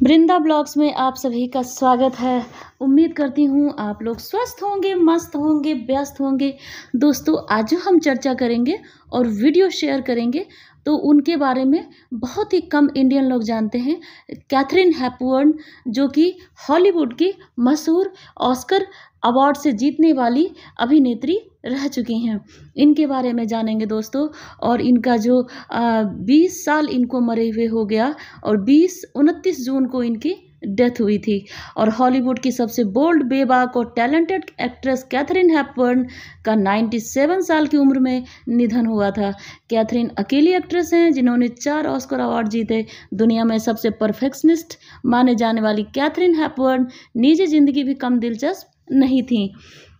वृंदा blogs में आप सभी का स्वागत है। उम्मीद करती हूँ आप लोग स्वस्थ होंगे, मस्त होंगे, व्यस्त होंगे। दोस्तों, आज जो हम चर्चा करेंगे और वीडियो शेयर करेंगे तो उनके बारे में बहुत ही कम इंडियन लोग जानते हैं। कैथरीन हेपबर्न, जो कि हॉलीवुड की मशहूर ऑस्कर अवार्ड से जीतने वाली अभिनेत्री रह चुकी हैं, इनके बारे में जानेंगे दोस्तों। और इनका जो 20 साल इनको मरे हुए हो गया और 29 जून को इनकी डेथ हुई थी। और हॉलीवुड की सबसे बोल्ड, बेबाक और टैलेंटेड एक्ट्रेस कैथरीन हेपबर्न का 97 साल की उम्र में निधन हुआ था। कैथरीन अकेली एक्ट्रेस हैं जिन्होंने 4 ऑस्कर अवार्ड जीते। दुनिया में सबसे परफेक्शनिस्ट माने जाने वाली कैथरीन हेपबर्न निजी जिंदगी भी कम दिलचस्प नहीं थी।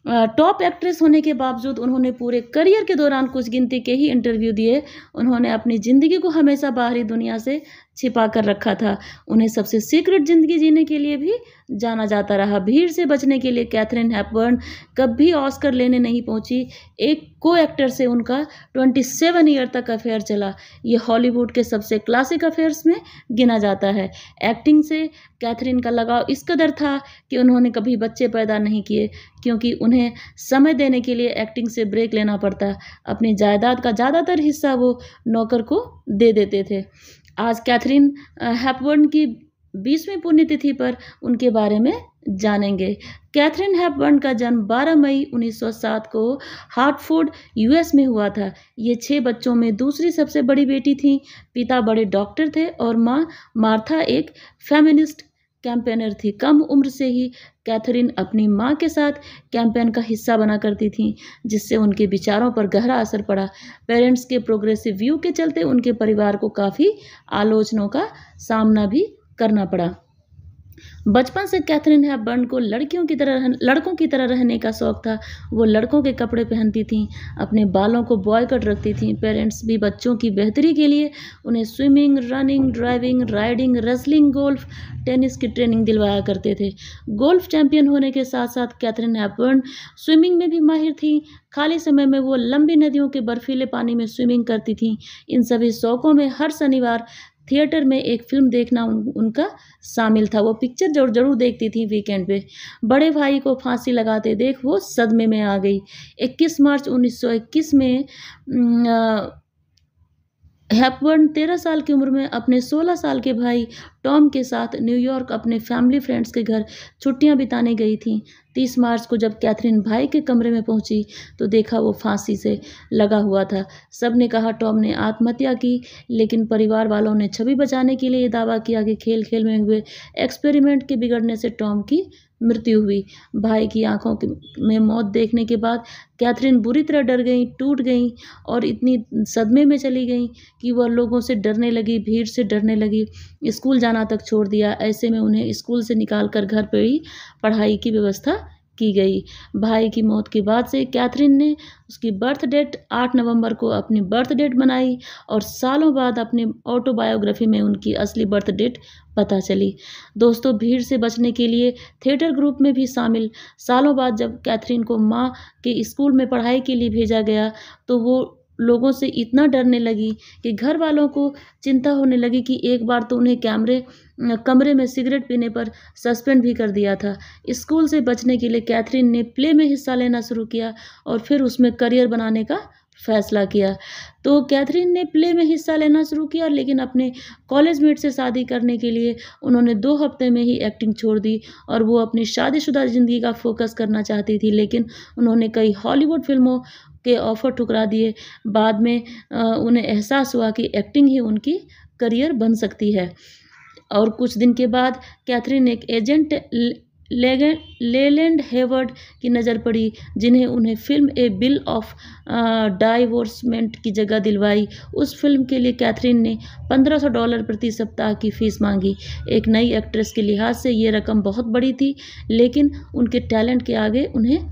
टॉप एक्ट्रेस होने के बावजूद उन्होंने पूरे करियर के दौरान कुछ गिनती के ही इंटरव्यू दिए। उन्होंने अपनी ज़िंदगी को हमेशा बाहरी दुनिया से छिपा कर रखा था। उन्हें सबसे सीक्रेट ज़िंदगी जीने के लिए भी जाना जाता रहा। भीड़ से बचने के लिए कैथरीन हेपबर्न कभी ऑस्कर लेने नहीं पहुंची। एक को एक्टर से उनका 27 ईयर तक अफेयर चला। ये हॉलीवुड के सबसे क्लासिक अफेयर्स में गिना जाता है। एक्टिंग से कैथरीन का लगाव इस कदर था कि उन्होंने कभी बच्चे पैदा नहीं किए, क्योंकि उन्हें समय देने के लिए एक्टिंग से ब्रेक लेना पड़ता। अपनी जायदाद का ज़्यादातर हिस्सा वो नौकर को दे देते थे। आज कैथरीन हेपबर्न की 20वीं पुण्यतिथि पर उनके बारे में जानेंगे। कैथरीन हेपबर्न का जन्म 12 मई 1907 को हार्टफोर्ड, यूएस में हुआ था। ये 6 बच्चों में दूसरी सबसे बड़ी बेटी थी। पिता बड़े डॉक्टर थे और माँ मार्था एक फेमिनिस्ट कैंपेनर थी। कम उम्र से ही कैथरीन अपनी मां के साथ कैंपेन का हिस्सा बना करती थी, जिससे उनके विचारों पर गहरा असर पड़ा। पेरेंट्स के प्रोग्रेसिव व्यू के चलते उनके परिवार को काफ़ी आलोचनाओं का सामना भी करना पड़ा। बचपन से कैथरीन हेपबर्न को लड़कों की तरह रहने का शौक था। वो लड़कों के कपड़े पहनती थीं, अपने बालों को बॉय कट रखती थीं। पेरेंट्स भी बच्चों की बेहतरी के लिए उन्हें swimming, running, driving, riding, wrestling, golf, tennis की ट्रेनिंग दिलवाया करते थे। गोल्फ चैंपियन होने के साथ साथ कैथरीन हेपबर्न स्विमिंग में भी माहिर थीं। खाली समय में वो लंबी नदियों के बर्फीले पानी में स्विमिंग करती थीं। इन सभी शौकों में हर शनिवार थिएटर में एक फिल्म देखना उनका शामिल था। वो पिक्चर जरूर देखती थी वीकेंड पे। बड़े भाई को फांसी लगाते देख वो सदमे में आ गई। 21 मार्च 1921 में हेपबर्न 13 साल की उम्र में अपने 16 साल के भाई टॉम के साथ न्यूयॉर्क अपने फैमिली फ्रेंड्स के घर छुट्टियां बिताने गई थीं। 30 मार्च को जब कैथरीन भाई के कमरे में पहुंची तो देखा वो फांसी से लगा हुआ था। सब ने कहा टॉम ने आत्महत्या की, लेकिन परिवार वालों ने छवि बचाने के लिए दावा किया कि खेल खेल में हुए एक्सपेरिमेंट के बिगड़ने से टॉम की मृत्यु हुई। भाई की आंखों में मौत देखने के बाद कैथरीन बुरी तरह डर गई, टूट गई और इतनी सदमे में चली गई कि वह लोगों से डरने लगी, भीड़ से डरने लगी। स्कूल जाना तक छोड़ दिया। ऐसे में उन्हें स्कूल से निकालकर घर पर ही पढ़ाई की व्यवस्था की गई। भाई की मौत के बाद से कैथरीन ने उसकी बर्थ डेट 8 नवंबर को अपनी बर्थ डेट बनाई और सालों बाद अपनी ऑटोबायोग्राफी में उनकी असली बर्थ डेट पता चली। दोस्तों, भीड़ से बचने के लिए थिएटर ग्रुप में भी शामिल। सालों बाद जब कैथरीन को माँ के स्कूल में पढ़ाई के लिए भेजा गया तो वो लोगों से इतना डरने लगी कि घर वालों को चिंता होने लगी कि एक बार तो उन्हें कमरे में सिगरेट पीने पर सस्पेंड भी कर दिया था। स्कूल से बचने के लिए कैथरीन ने प्ले में हिस्सा लेना शुरू किया और फिर उसमें करियर बनाने का फैसला किया। तो कैथरीन ने प्ले में हिस्सा लेना शुरू किया, लेकिन अपने कॉलेजमेट से शादी करने के लिए उन्होंने 2 हफ्ते में ही एक्टिंग छोड़ दी और वो अपनी शादीशुदा ज़िंदगी का फोकस करना चाहती थी। लेकिन उन्होंने कई हॉलीवुड फिल्मों के ऑफर ठुकरा दिए। बाद में उन्हें एहसास हुआ कि एक्टिंग ही उनकी करियर बन सकती है। और कुछ दिन के बाद कैथरीन एक एजेंट लेलैंड हेवर्ड की नज़र पड़ी, जिन्हें उन्हें फिल्म ए बिल ऑफ डाइवोर्समेंट की जगह दिलवाई। उस फिल्म के लिए कैथरीन ने $1500 प्रति सप्ताह की फ़ीस मांगी। एक नई एक्ट्रेस के लिहाज से ये रकम बहुत बड़ी थी, लेकिन उनके टैलेंट के आगे उन्हें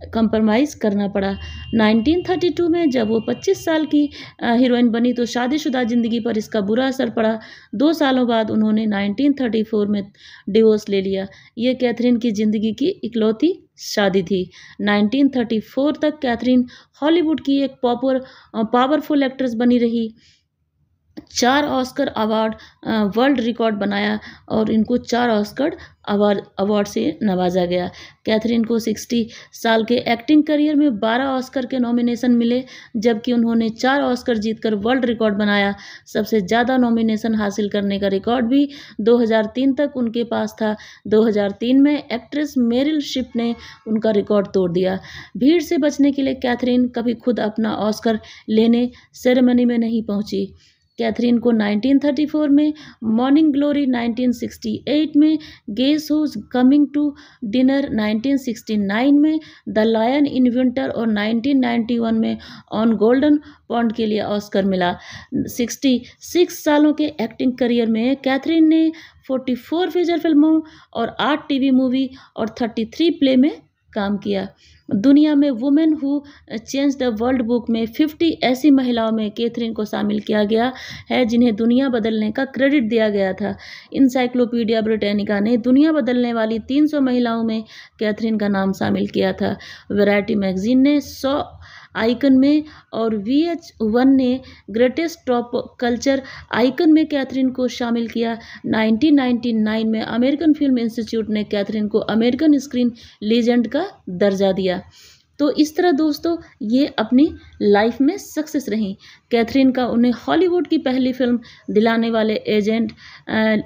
कंप्रोमाइज़ करना पड़ा। 1932 में जब वो 25 साल की हीरोइन बनी तो शादीशुदा ज़िंदगी पर इसका बुरा असर पड़ा। 2 सालों बाद उन्होंने 1934 में डिवोर्स ले लिया। ये कैथरीन की ज़िंदगी की इकलौती शादी थी। 1934 तक कैथरीन हॉलीवुड की एक पावरफुल एक्ट्रेस बनी रही। 4 ऑस्कर अवार्ड वर्ल्ड रिकॉर्ड बनाया और इनको 4 ऑस्कर अवार्ड से नवाजा गया। कैथरीन को 60 साल के एक्टिंग करियर में 12 ऑस्कर के नॉमिनेशन मिले, जबकि उन्होंने 4 ऑस्कर जीतकर वर्ल्ड रिकॉर्ड बनाया। सबसे ज़्यादा नॉमिनेशन हासिल करने का रिकॉर्ड भी 2003 तक उनके पास था। 2003 में एक्ट्रेस मेरिल स्ट्रीप ने उनका रिकॉर्ड तोड़ दिया। भीड़ से बचने के लिए कैथरीन कभी खुद अपना ऑस्कर लेने सेरेमनी में नहीं पहुंची। कैथरीन को 1934 में मॉर्निंग ग्लोरी, 1968 में guess who's coming to dinner, 1969 में द लायन इन विंटर और 1991 में ऑन गोल्डन पॉन्ड के लिए ऑस्कर मिला। 66 सालों के एक्टिंग करियर में कैथरीन ने 44 फीचर फिल्मों और 8 टीवी मूवी और 33 प्ले में काम किया। दुनिया में women who change the world book में 50 ऐसी महिलाओं में कैथरीन को शामिल किया गया है जिन्हें दुनिया बदलने का क्रेडिट दिया गया था। इंसाइक्लोपीडिया ब्रिटानिका ने दुनिया बदलने वाली 300 महिलाओं में कैथरीन का नाम शामिल किया था। वैरायटी मैगजीन ने 100 आइकन में और VH1 ने ग्रेटेस्ट टॉप कल्चर आइकन में कैथरीन को शामिल किया। 1999 में अमेरिकन फिल्म इंस्टीट्यूट ने कैथरीन को अमेरिकन स्क्रीन लीजेंड का दर्जा दिया। तो इस तरह दोस्तों ये अपनी लाइफ में सक्सेस रहीं। कैथरीन का उन्हें हॉलीवुड की पहली फिल्म दिलाने वाले एजेंट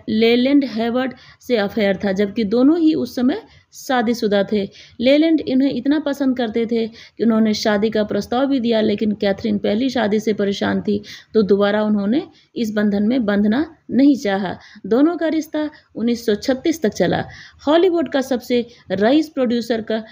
लेलैंड हेवर्ड से अफेयर था, जबकि दोनों ही उस समय शादीशुदा थे। लेलैंड इन्हें इतना पसंद करते थे कि उन्होंने शादी का प्रस्ताव भी दिया, लेकिन कैथरीन पहली शादी से परेशान थी तो दोबारा उन्होंने इस बंधन में बंधना नहीं चाहा। दोनों का रिश्ता 1936 तक चला। हॉलीवुड का सबसे रईस प्रोड्यूसर का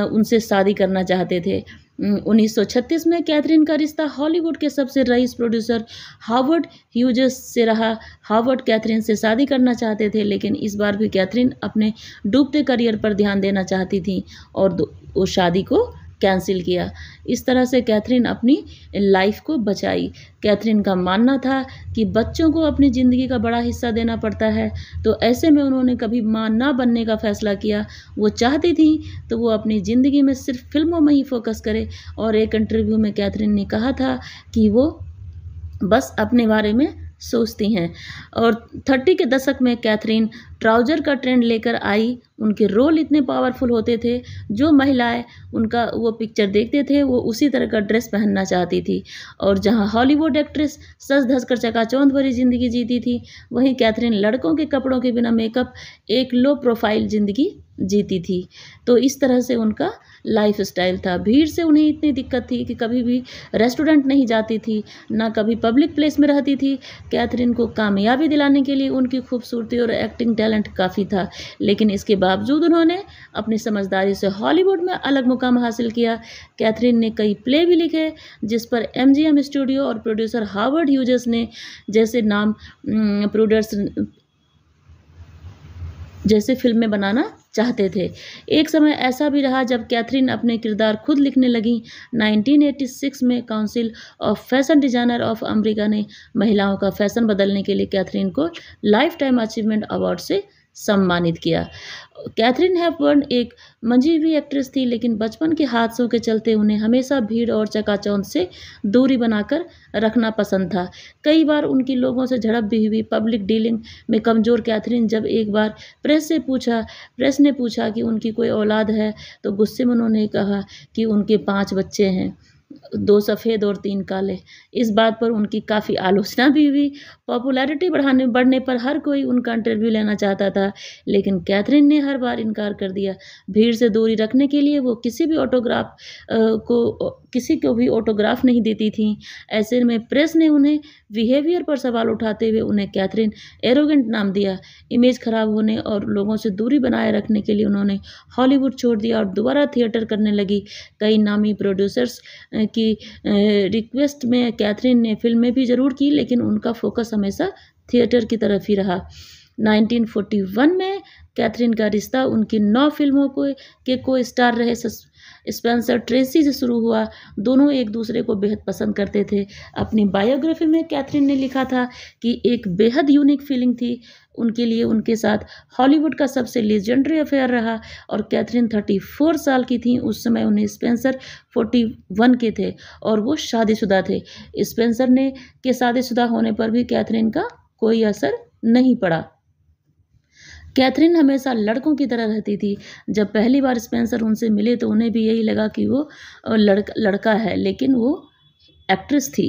उनसे शादी करना चाहते थे। 1936 में कैथरीन का रिश्ता हॉलीवुड के सबसे रईस प्रोड्यूसर हावर्ड ह्यूजेस से रहा। हावर्ड कैथरीन से शादी करना चाहते थे, लेकिन इस बार भी कैथरीन अपने डूबते करियर पर ध्यान देना चाहती थी और वो शादी को कैंसिल किया। इस तरह से कैथरीन अपनी लाइफ को बचाई। कैथरीन का मानना था कि बच्चों को अपनी ज़िंदगी का बड़ा हिस्सा देना पड़ता है, तो ऐसे में उन्होंने कभी मां ना बनने का फैसला किया। वो चाहती थी तो वो अपनी ज़िंदगी में सिर्फ फिल्मों में ही फोकस करे। और एक इंटरव्यू में कैथरीन ने कहा था कि वो बस अपने बारे में सोचती हैं। और 30 के दशक में कैथरीन ट्राउज़र का ट्रेंड लेकर आई। उनके रोल इतने पावरफुल होते थे, जो महिलाएं उनका वो पिक्चर देखते थे वो उसी तरह का ड्रेस पहनना चाहती थी। और जहां हॉलीवुड एक्ट्रेस सज धज कर चकाचौंध भरी ज़िंदगी जीती थी, वहीं कैथरीन लड़कों के कपड़ों के बिना मेकअप एक लो प्रोफाइल ज़िंदगी जीती थी। तो इस तरह से उनका लाइफ स्टाइल था। भीड़ से उन्हें इतनी दिक्कत थी कि कभी भी रेस्टोरेंट नहीं जाती थी, ना कभी पब्लिक प्लेस में रहती थी। कैथरीन को कामयाबी दिलाने के लिए उनकी खूबसूरती और एक्टिंग टैलेंट काफ़ी था, लेकिन इसके बावजूद उन्होंने अपनी समझदारी से हॉलीवुड में अलग मुकाम हासिल किया। कैथरीन ने कई प्ले भी लिखे जिस पर MGM स्टूडियो और प्रोड्यूसर हावर्ड ह्यूजेस ने जैसे नाम प्रोड्यूसर जैसे फिल्में बनाना चाहते थे। एक समय ऐसा भी रहा जब कैथरीन अपने किरदार खुद लिखने लगीं। 1986 में council of fashion designer of America ने महिलाओं का फैशन बदलने के लिए कैथरीन को लाइफ टाइम अचीवमेंट अवार्ड से सम्मानित किया। कैथरीन हेपबर्न एक मंझी हुई एक्ट्रेस थी, लेकिन बचपन के हादसों के चलते उन्हें हमेशा भीड़ और चकाचौंध से दूरी बनाकर रखना पसंद था। कई बार उनकी लोगों से झड़प भी हुई। पब्लिक डीलिंग में कमज़ोर कैथरीन जब एक बार प्रेस ने पूछा कि उनकी कोई औलाद है, तो गुस्से में उन्होंने कहा कि उनके 5 बच्चे हैं, 2 सफ़ेद और 3 काले। इस बात पर उनकी काफ़ी आलोचना भी हुई। पॉपुलैरिटी बढ़ने पर हर कोई उनका इंटरव्यू लेना चाहता था, लेकिन कैथरीन ने हर बार इनकार कर दिया। भीड़ से दूरी रखने के लिए वो किसी को भी ऑटोग्राफ नहीं देती थी। ऐसे में प्रेस ने उन्हें बिहेवियर पर सवाल उठाते हुए उन्हें कैथरीन एरोगेंट नाम दिया। इमेज खराब होने और लोगों से दूरी बनाए रखने के लिए उन्होंने हॉलीवुड छोड़ दिया और दोबारा थिएटर करने लगी। कई नामी प्रोड्यूसर्स की रिक्वेस्ट में कैथरीन ने फिल्में भी ज़रूर की, लेकिन उनका फोकस हमेशा थिएटर की तरफ ही रहा। 1941 में कैथरीन का रिश्ता उनकी 9 फिल्मों के को स्टार रहे स्पेंसर ट्रेसी से शुरू हुआ। दोनों एक दूसरे को बेहद पसंद करते थे। अपनी बायोग्राफी में कैथरीन ने लिखा था कि एक बेहद यूनिक फीलिंग थी उनके लिए उनके साथ हॉलीवुड का सबसे लीजेंडरी अफेयर रहा। और कैथरीन 34 साल की थी उस समय, उन्हें स्पेंसर 41 के थे और वो शादीशुदा थे। स्पेंसर ने के शादीशुदा होने पर भी कैथरीन का कोई असर नहीं पड़ा। कैथरीन हमेशा लड़कों की तरह रहती थी। जब पहली बार स्पेंसर उनसे मिले तो उन्हें भी यही लगा कि वो लड़का है, लेकिन वो एक्ट्रेस थी।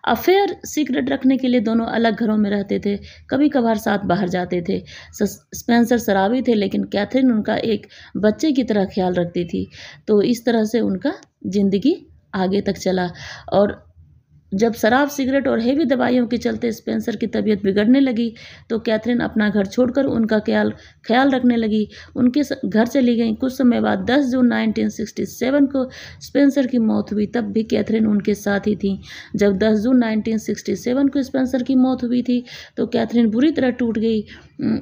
अफेयर सीक्रेट रखने के लिए दोनों अलग घरों में रहते थे, कभी कभार साथ बाहर जाते थे। स्पेंसर शराबी थे, लेकिन कैथरीन उनका एक बच्चे की तरह ख्याल रखती थी। तो इस तरह से उनका जिंदगी आगे तक चला। और जब शराब, सिगरेट और हेवी दवाइयों के चलते स्पेंसर की तबीयत बिगड़ने लगी तो कैथरीन अपना घर छोड़कर उनका ख्याल रखने लगी। उनके घर चली गई। कुछ समय बाद 10 जून 1967 को स्पेंसर की मौत हुई। तब भी कैथरीन उनके साथ ही थी। जब 10 जून 1967 को स्पेंसर की मौत हुई थी तो कैथरीन बुरी तरह टूट गई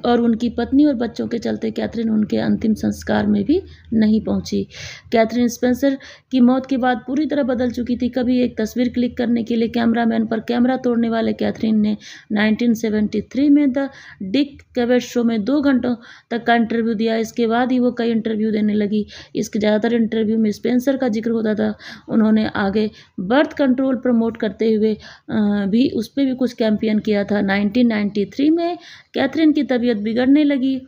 और उनकी पत्नी और बच्चों के चलते कैथरीन उनके अंतिम संस्कार में भी नहीं पहुंची। कैथरीन स्पेंसर की मौत के बाद पूरी तरह बदल चुकी थी। कभी एक तस्वीर क्लिक करने के लिए कैमरामैन पर कैमरा तोड़ने वाले कैथरीन ने 1973 में द डिक कैवेट शो में 2 घंटों तक का इंटरव्यू दिया। इसके बाद ही वो कई इंटरव्यू देने लगी। इसके ज़्यादातर इंटरव्यू में स्पेंसर का जिक्र होता था। उन्होंने आगे बर्थ कंट्रोल प्रमोट करते हुए भी उस पर भी कुछ कैंपेन किया था। 1993 में कैथरीन की तबीयत बिगड़ने लगी,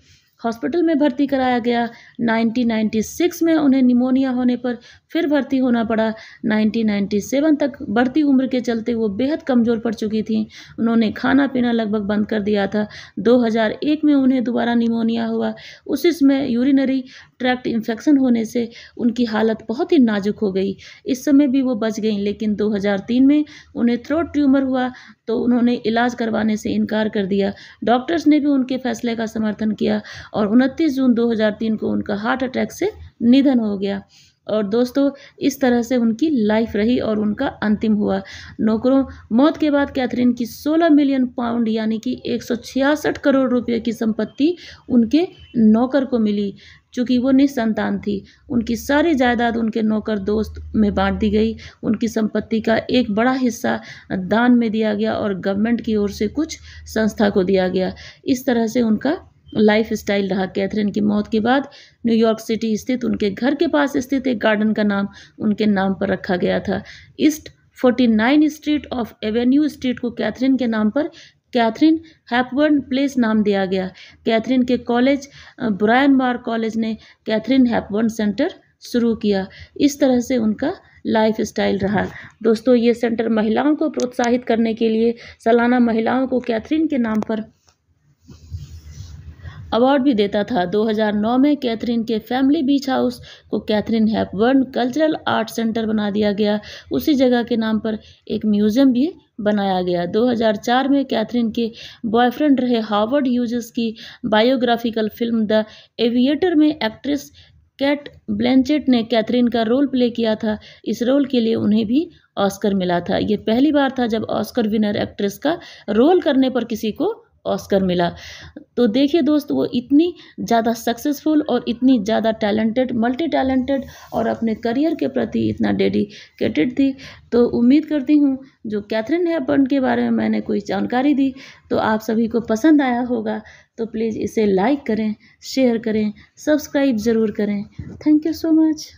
हॉस्पिटल में भर्ती कराया गया। 1996 में उन्हें निमोनिया होने पर फिर भर्ती होना पड़ा। 1997 तक बढ़ती उम्र के चलते वो बेहद कमज़ोर पड़ चुकी थी। उन्होंने खाना पीना लगभग बंद कर दिया था। 2001 में उन्हें दोबारा निमोनिया हुआ। उसी समय यूरिनरी ट्रैक्ट इन्फेक्शन होने से उनकी हालत बहुत ही नाजुक हो गई। इस समय भी वो बच गईं, लेकिन 2003 में उन्हें थ्रोट ट्यूमर हुआ तो उन्होंने इलाज करवाने से इनकार कर दिया। डॉक्टर्स ने भी उनके फैसले का समर्थन किया और 29 जून 2003 को उनका हार्ट अटैक से निधन हो गया। और दोस्तों, इस तरह से उनकी लाइफ रही और उनका अंतिम हुआ। मौत के बाद कैथरीन की 16 मिलियन पाउंड यानी कि 166 करोड़ रुपए की संपत्ति उनके नौकर को मिली। चूँकि वो निसंतान थी, उनकी सारी जायदाद उनके नौकर दोस्त में बांट दी गई। उनकी संपत्ति का एक बड़ा हिस्सा दान में दिया गया और गवर्नमेंट की ओर से कुछ संस्था को दिया गया। इस तरह से उनका लाइफ स्टाइल रहा। कैथरीन की मौत के बाद न्यूयॉर्क सिटी स्थित उनके घर के पास स्थित एक गार्डन का नाम उनके नाम पर रखा गया था। East 49 street of Avenue street को कैथरीन के नाम पर कैथरीन हैपबर्न प्लेस नाम दिया गया। कैथरीन के कॉलेज ब्रायन मार कॉलेज ने कैथरीन हैपबर्न सेंटर शुरू किया। इस तरह से उनका लाइफ स्टाइल रहा। दोस्तों, ये सेंटर महिलाओं को प्रोत्साहित करने के लिए सालाना महिलाओं को कैथरीन के नाम पर अवार्ड भी देता था। 2009 में कैथरीन के फैमिली बीच हाउस को कैथरीन हैपबर्न कल्चरल आर्ट सेंटर बना दिया गया। उसी जगह के नाम पर एक म्यूजियम भी बनाया गया। 2004 में कैथरीन के बॉयफ्रेंड रहे हार्वर्ड ह्यूजेस की बायोग्राफिकल फिल्म द एविएटर में एक्ट्रेस कैट ब्लैंचेट ने कैथरीन का रोल प्ले किया था। इस रोल के लिए उन्हें भी ऑस्कर मिला था। ये पहली बार था जब ऑस्कर विनर एक्ट्रेस का रोल करने पर किसी को ऑस्कर मिला। तो देखिए दोस्त, वो इतनी ज़्यादा सक्सेसफुल और इतनी ज़्यादा टैलेंटेड, मल्टी टैलेंटेड और अपने करियर के प्रति इतना डेडिकेटेड थी। तो उम्मीद करती हूँ जो कैथरीन हैपबर्न के बारे में मैंने कोई जानकारी दी तो आप सभी को पसंद आया होगा। तो प्लीज़ इसे लाइक करें, शेयर करें, सब्सक्राइब ज़रूर करें। Thank you so much.